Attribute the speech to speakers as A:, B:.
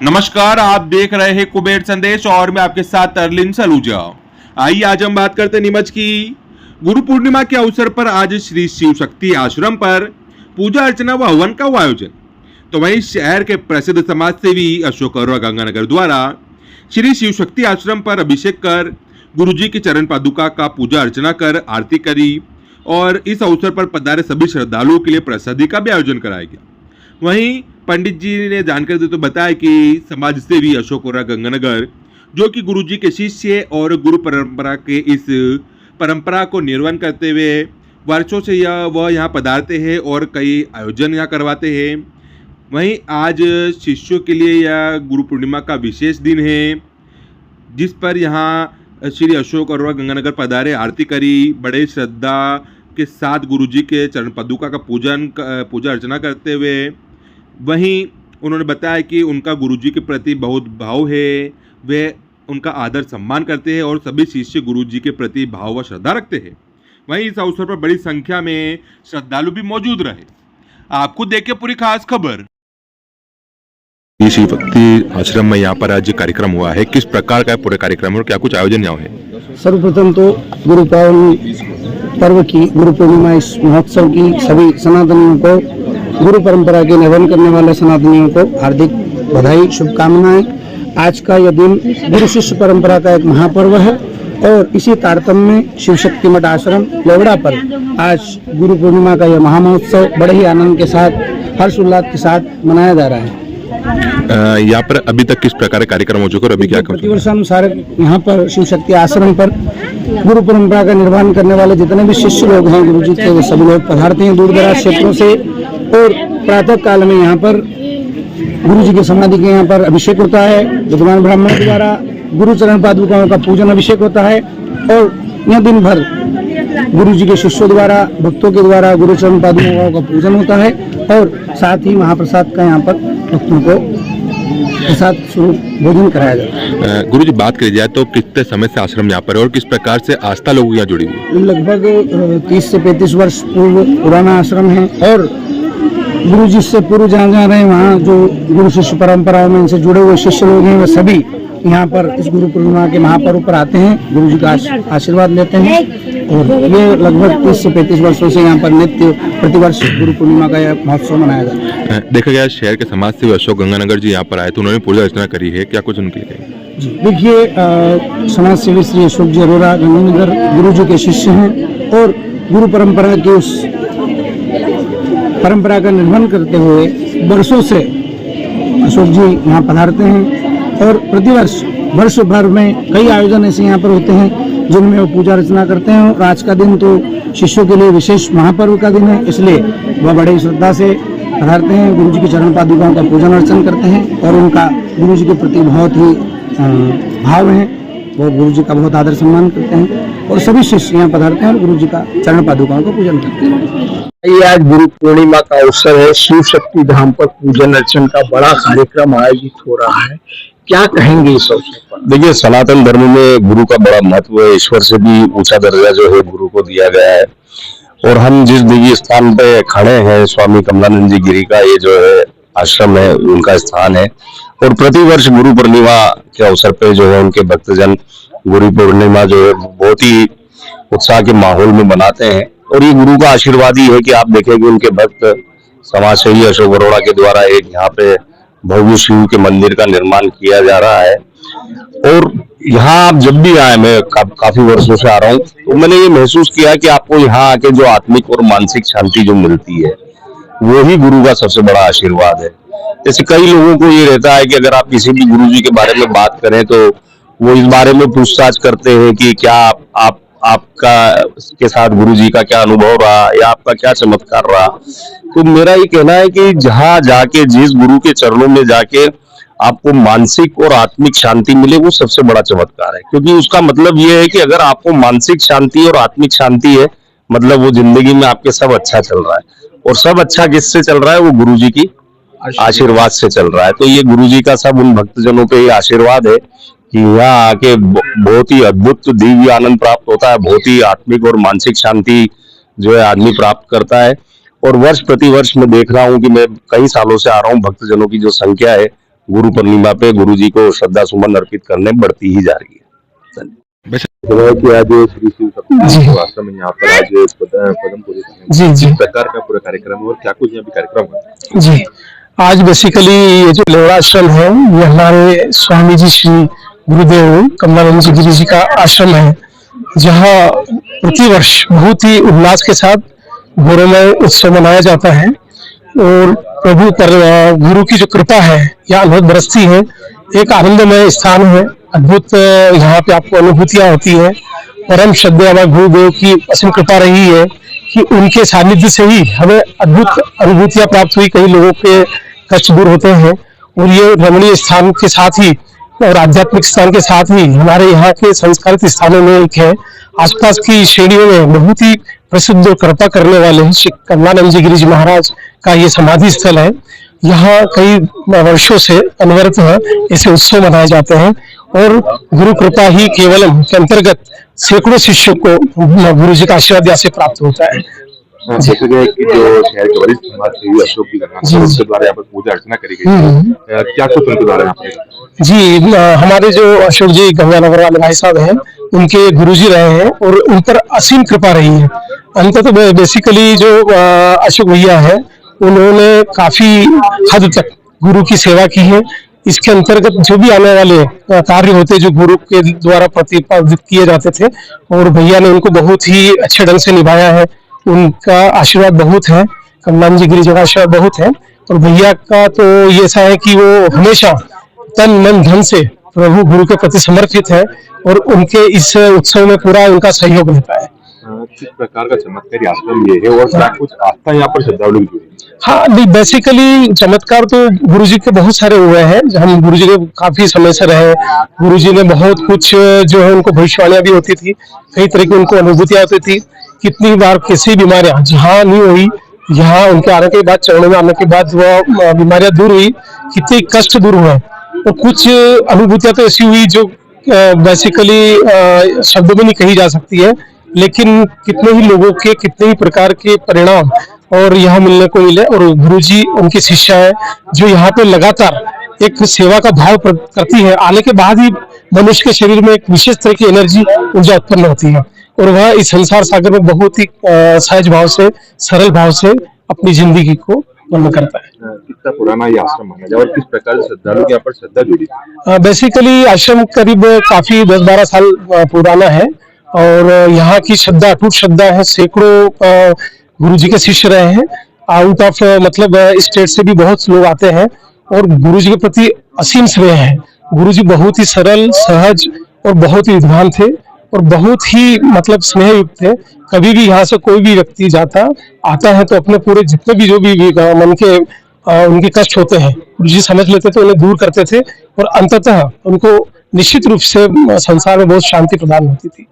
A: नमस्कार, आप देख रहे हैं कुबेर संदेश और मैं आपके साथ अरलिन सलूजा। आइए आज हम बात करते हैं नीमच की। गुरु पूर्णिमा के अवसर पर आज श्री शिव शक्ति आश्रम पर पूजा अर्चना व हवन का हुआ आयोजन। तो वहीं शहर के प्रसिद्ध समाज सेवी अशोक अरोड़ा गंगानगर द्वारा श्री शिव शक्ति आश्रम पर अभिषेक कर गुरु जी की चरण पादुका का पूजा अर्चना कर आरती करी और इस अवसर पर पधारे सभी श्रद्धालुओं के लिए प्रसादी का भी आयोजन कराया गया। वहीं पंडित जी ने जानकारी देते बताया कि समाज सेवी अशोक अरोड़ा गंगानगर जो कि गुरु जी के शिष्य और गुरु परंपरा के इस परंपरा को निर्वहन करते हुए वर्षों से वह यहाँ पधारते हैं और कई आयोजन यहाँ करवाते हैं। वहीं आज शिष्यों के लिए यह गुरु पूर्णिमा का विशेष दिन है, जिस पर यहाँ श्री अशोक अरोड़ा गंगानगर पधारे, आरती करी, बड़े श्रद्धा के साथ गुरु जी के चरण पादुका का पूजा अर्चना करते हुए। वहीं उन्होंने बताया कि उनका गुरु जी के प्रति बहुत भाव है, वे उनका आदर सम्मान करते हैं और सभी शिष्य गुरु जी के प्रति भाव व श्रद्धा रखते हैं। वहीं इस अवसर पर बड़ी संख्या में श्रद्धालु भी मौजूद रहे। आपको देख के पूरी खास खबर।
B: शिव शक्ति आश्रम में यहाँ पर आज कार्यक्रम हुआ है, किस प्रकार का पूरे कार्यक्रम और क्या कुछ आयोजन यहाँ है?
C: सर्वप्रथम तो गुरु पावन पर्व की गुरु पूर्णिमा इस महोत्सव की सभी सनातनियों को, गुरु परंपरा के निर्वहन करने वाले सनातनियों को हार्दिक बधाई, शुभकामनाएं। आज का यह दिन गुरु शिष्य परंपरा का एक महापर्व है और इसी तारतम्य में शिव शक्ति मठ आश्रम लेवड़ा पर आज गुरु पूर्णिमा का यह महामहोत्सव बड़े ही आनंद के साथ, हर्षोल्लास के साथ मनाया जा रहा है।
B: यहाँ पर अभी तक किस प्रकार के कार्यक्रम हो चुके और अभी क्या
C: प्रतिवर्षानुसार यहाँ पर शिव शक्ति आश्रम पर गुरु परंपरा का निर्वहन करने वाले जितने भी शिष्य लोग हैं गुरु जी के, वो सभी लोग पधारते हैं दूर दराज क्षेत्रों से और प्रातः काल में यहाँ पर गुरु जी की समाधि के यहाँ पर अभिषेक होता है। विद्वान ब्राह्मण द्वारा गुरु चरण पादुकाओं का पूजन अभिषेक होता है और यह दिन भर गुरु जी के शिष्यों द्वारा, भक्तों के द्वारा गुरु चरण पादुकाओं का पूजन होता है और साथ ही महाप्रसाद का यहाँ पर भक्तों को प्रसाद स्वरूप भोजन कराया जाता है।
B: गुरु जी बात करी जाए तो कितने समय से आश्रम यहाँ पर है और किस प्रकार से आस्था लोग यहाँ जुड़ी हुई?
C: लगभग 30 से 35 वर्ष पूर्व पुराना आश्रम है और गुरु जी से पूर्व जहाँ जहाँ रहे वहाँ जो गुरु शिष्य परंपराओं में इनसे जुड़े हुए शिष्य लोग हैं, वे सभी यहाँ पर इस गुरु पूर्णिमा के महापर्व पर आते हैं, गुरु जी का आशीर्वाद लेते हैं और ये लगभग 30 से 35 वर्षों से यहाँ पर नित्य प्रतिवर्ष गुरु पूर्णिमा का यह महोत्सव मनाया जाता है।
B: देखा गया शहर के समाज सेवी अशोक गंगानगर जी यहाँ पर आए तो उन्होंने पूजा अर्चना करी है, क्या कुछ उनके लिए?
C: जी देखिए, समाज सेवी श्री अशोक जी अरोड़ा गंगानगर गुरु जी के शिष्य हैं और गुरु परंपरा के उस परंपरा का निर्वहन करते हुए वर्षों से अशोक जी यहाँ पधारते हैं और प्रतिवर्ष वर्ष भर में कई आयोजन ऐसे यहाँ पर होते हैं जिनमें वो पूजा अर्चना करते हैं और आज का दिन तो शिष्यों के लिए विशेष महापर्व का दिन है, इसलिए वह बड़े श्रद्धा से पधारते हैं, गुरु जी के चरण पादुकाओं का पूजन अर्चन करते हैं और उनका गुरु जी के प्रति बहुत ही भाव है, वो गुरु जी का बहुत आदर सम्मान करते हैं और सभी शिष्य यहाँ पधारते हैं और गुरु जी का चरण पादुकाओं का पूजन करते हैं।
D: ये आज गुरु पूर्णिमा का अवसर है, शिव शक्ति धाम पर पूजन अर्चन का बड़ा कार्यक्रम आयोजित हो रहा है, क्या कहेंगे इस अवसर पर?
E: देखिए, सनातन धर्म में गुरु का बड़ा महत्व है, ईश्वर से भी ऊंचा दर्जा जो है गुरु को दिया गया है और हम जिस दिव्य स्थान पे खड़े हैं, स्वामी कमलानंद जी गिरी का ये जो है आश्रम है, उनका स्थान है और प्रतिवर्ष गुरु पूर्णिमा के अवसर पे जो है उनके भक्तजन गुरु पूर्णिमा जो है बहुत ही उत्साह के माहौल में मनाते हैं और ये गुरु का आशीर्वाद ही है कि आप देखें कि उनके भक्त समाज सेवी अशोक अरोड़ा के द्वारा एक यहाँ पे भव्य शिव के मंदिर का निर्माण किया जा रहा है और यहाँ आप जब भी आए, मैं काफी वर्षों से आ रहा हूँ, तो मैंने ये महसूस किया कि आपको यहाँ आके जो आत्मिक और मानसिक शांति जो मिलती है वो ही गुरु का सबसे बड़ा आशीर्वाद है। जैसे कई लोगों को ये रहता है कि अगर आप किसी भी गुरु जी के बारे में बात करें तो वो इस बारे में पूछताछ करते हैं कि क्या आपका के साथ गुरु जी का क्या अनुभव रहा या आपका क्या चमत्कार रहा। तो मेरा ये कहना है कि जहाँ जाके, जिस गुरु के चरणों में जाके आपको मानसिक और आत्मिक शांति मिले, वो सबसे बड़ा चमत्कार है, क्योंकि उसका मतलब ये है कि अगर आपको मानसिक शांति और आत्मिक शांति है, मतलब वो जिंदगी में आपके सब अच्छा चल रहा है और सब अच्छा किससे चल रहा है? वो गुरु जी की आशीर्वाद से चल रहा है। तो ये गुरु जी का सब उन भक्तजनों पे ये आशीर्वाद है कि यहाँ आके बहुत ही अद्भुत दिव्य आनंद प्राप्त होता है, बहुत ही आत्मिक और मानसिक शांति जो है आदमी प्राप्त करता है। और वर्ष प्रति वर्ष मैं देख रहा हूँ कि मैं कई सालों से आ रहा हूँ, भक्तजनों की जो संख्या है गुरु पूर्णिमा पे गुरु जी को श्रद्धा सुमन अर्पित करने बढ़ती ही जा रही है।
B: कि आज श्री शिव शक्ति आश्रम में यहाँ पर आज पदम पूजन
C: जी जी
B: किस प्रकार का पूरा कार्यक्रम है और क्या कुछ यहाँ पे कार्यक्रम है?
C: जी, आज बेसिकली ये जो लेवड़ा आश्रम है ये हमारे स्वामी जी श्री गुरुदेव कमलानंद जी गिरी जी का आश्रम है, जहाँ प्रतिवर्ष बहुत ही उल्लास के साथ गौरवमय उत्सव मनाया जाता है। और प्रभु पर गुरु की जो कृपा है यहाँ अद्भुत बरसती है। एक आनंदमय स्थान है, अद्भुत यहाँ पे आपको अनुभूतियां होती है। परम श्रद्धेय हमारे गुरुदेव की असीम कृपा रही है कि उनके सानिध्य से ही हमें अद्भुत अनुभूतियां प्राप्त हुई। कई लोगों के कष्ट दूर होते हैं और ये रमणीय स्थान के साथ ही और आध्यात्मिक स्थान के साथ ही हमारे यहाँ के संस्कारित स्थानों में एक है। आसपास की श्रेणियों में बहुत ही प्रसिद्ध और कृपा करने वाले श्री कमलानंद जी गिरी जी महाराज का ये समाधि स्थल है। यहाँ कई वर्षों से अनवरत ऐसे उत्सव मनाए जाते हैं और गुरु कृपा ही केवलम के अंतर्गत सैकड़ों शिष्यों को गुरु जी का आशीर्वाद यहाँ से प्राप्त होता है।
B: देखा गया कि जो शहर के वरिष्ठ समाजसेवी अशोक जी उनके द्वारा यहाँ पर पूजा अर्चना करी गई है, क्या कुछ उनके द्वारा यहाँ पे?
C: जी, हमारे जो अशोक जी गंगानगर वाले भाई साहब हैं उनके गुरुजी रहे हैं और उन पर असीम कृपा रही है। अंततः तो बेसिकली जो अशोक भैया है उन्होंने काफी हद तक गुरु की सेवा की है। इसके अंतर्गत जो भी आने वाले कार्य होते जो गुरु के द्वारा प्रतिपादित किए जाते थे और भैया ने उनको बहुत ही अच्छे ढंग से निभाया है। उनका आशीर्वाद बहुत है, कमलानंद जी गिरी जी का आशीर्वाद बहुत है। और भैया का तो ये ऐसा है कि वो हमेशा तन मन धन से प्रभु गुरु के प्रति समर्पित है और उनके इस उत्सव में पूरा उनका सहयोग रहता है।
B: किस प्रकार का चमत्कारी आश्रम ये है और क्या कुछ आस्था यहाँ पर श्रद्धालु भी जुड़ी?
C: हाँ, बेसिकली चमत्कार तो गुरुजी के बहुत सारे हुए हैं। हम गुरुजी के काफी समय से रहे, गुरुजी ने बहुत कुछ जो है उनको भविष्यवाणियां भी होती थी, कई तरह की उनको अनुभूतियां होती थी। कितनी बार कैसी बीमारियां जहाँ नहीं हुई, यहाँ उनके आने के बाद चरणों में आने के बाद वो बीमारियां दूर हुई, कितने कष्ट दूर हुए। और कुछ अनुभूतियां तो ऐसी हुई जो बेसिकली शब्दों में नहीं कही जा सकती है, लेकिन कितने ही लोगों के कितने ही प्रकार के परिणाम और यहाँ मिलने को मिले। और गुरुजी उनकी शिष्या है जो यहाँ पे लगातार एक सेवा का भाव करती है। आने के बाद ही मनुष्य के शरीर में एक विशेष तरह की एनर्जी ऊर्जा उत्पन्न होती है और वह इस संसार सागर में बहुत ही सहज भाव से सरल भाव से अपनी जिंदगी को पूर्ण करता है।
B: कितना पुराना ये आश्रम माना जाए और किस प्रकार से श्रद्धालु यहाँ पर श्रद्धा जुड़ी?
C: बेसिकली आश्रम करीब काफी 10-12 साल पुराना है और यहाँ की श्रद्धा अटूट श्रद्धा है। सैकड़ों गुरु जी के शिष्य रहे हैं, आउट ऑफ मतलब स्टेट से भी बहुत लोग आते हैं और गुरु जी के प्रति असीम स्नेह है। गुरु जी बहुत ही सरल, सहज और बहुत ही विद्वान थे और बहुत ही मतलब स्नेह युक्त थे। कभी भी यहाँ से कोई भी व्यक्ति आता है तो अपने पूरे जितने भी जो भी मन के उनके कष्ट होते हैं गुरु जी समझ लेते थे, उन्हें दूर करते थे और अंततः उनको निश्चित रूप से संसार में बहुत शांति प्रदान होती थी।